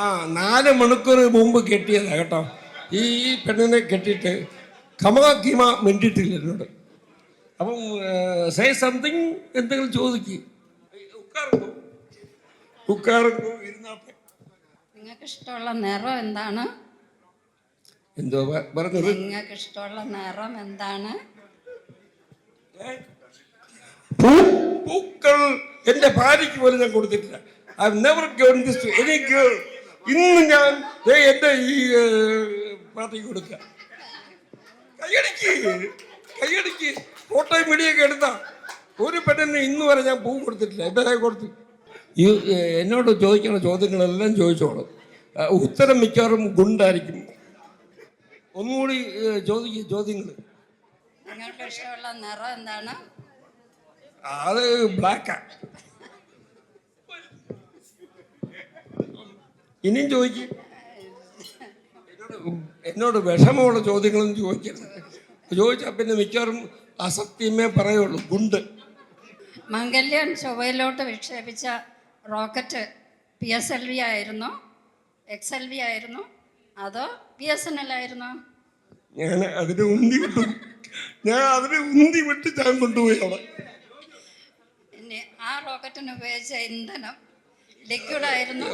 ആ 4 മണിക്കൂർ മുമ്പ് കെട്ടിയതാ കേട്ടോ. ഈ പെണ്ണിനെ കെട്ടിയിട്ട് കീമ മിണ്ടിയിട്ടില്ല എന്നോട്. അപ്പം സേ സംതിങ് എന്തെങ്കിലും ചോദിക്കും. നിങ്ങൾക്ക് ഇഷ്ടമുള്ള നിറം എന്താണ്? എന്തോ പറഞ്ഞത്? നിങ്ങൾക്ക് ഇഷ്ടമുള്ള നിറം എന്താണ്? പൂക്കൾ എന്റെ ഭാര്യയ്ക്ക് പോലും ഞാൻ കൊടുത്തിട്ടില്ല. I have never given this to any girl. ഇന്ന് ഞാൻ എന്റെ ഈ പാർട്ടിക്ക് കൊടുക്കുക. കൈയടിക്ക് ഫോട്ടോയും വീഡിയൊക്കെ എടുത്താ. ഒരു പെണ്ണിന് ഇന്ന് വരെ ഞാൻ പൂ കൊടുത്തിട്ടില്ല. എന്റെ കൊടുത്തു. ഈ എന്നോട് ചോദിക്കുന്ന ചോദ്യങ്ങളെല്ലാം ചോദിച്ചോളും. ഉത്തരം മിക്കവാറും ഗുണ്ടായിരിക്കും. ഒന്നുകൂടി ചോദ്യങ്ങൾ. നിങ്ങൾക്ക് ഇഷ്ടമുള്ള നിറം എന്താണ്? അത് ബ്ലാക്കാ. ഇനിയും ചോദിക്കും. എന്നോട് വിഷമമുള്ള ചോദ്യങ്ങളൊന്നും ചോദിക്കരുത്. ചോദിച്ചാൽ പിന്നെ മിക്കവാറും അസത്യമേ പറയുള്ളൂ. ഗുണ്ട്. മംഗല്യം ചൊവ്വയിലോട്ട് വിക്ഷേപിച്ച റോക്കറ്റ് PSLV ആയിരുന്നോ, XLV ആയിരുന്നോ, അതോ BSNL ആയിരുന്നോ? ഞാൻ അതിനെ ഉന്തി വിട്ടു. ഞാൻ കൊണ്ടുപോയി അവിടെ. ഇനി ആ റോക്കറ്റിന് ഉപയോഗിച്ച ഇന്ധനം ലിക്വിഡ് ആയിരുന്നു?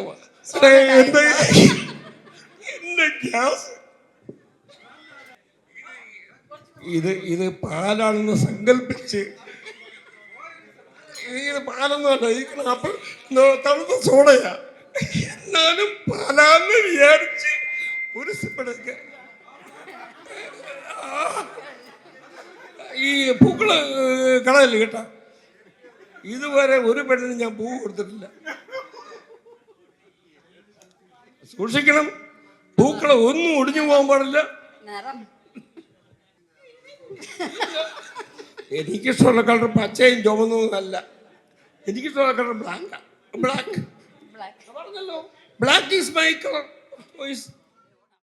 ഇത് പാലാണെന്ന് സങ്കല്പിച്ച്, ഇത് പാലൊന്നുമല്ല, ഈ തണുത്ത സോഡയാ. എന്നാലും പാലാന്ന് വിചാരിച്ച് ഒരു സിപ്പെടുക്ക. ഈ പൂക്കള് കളയല്ലേ കേട്ടാ. ഇതുവരെ ഒരു പെണ്ണിന് ഞാൻ പൂ കൊടുത്തിട്ടില്ല. സൂക്ഷിക്കണം. പൂക്കളെ ഒന്നും ഒടിഞ്ഞു പോകാൻ പാടില്ല. എനിക്കിഷ്ടമുള്ള കളർ പച്ചയും ചുമന്നതല്ല. എനിക്കിഷ്ടമുള്ള colour black. Black is my colour.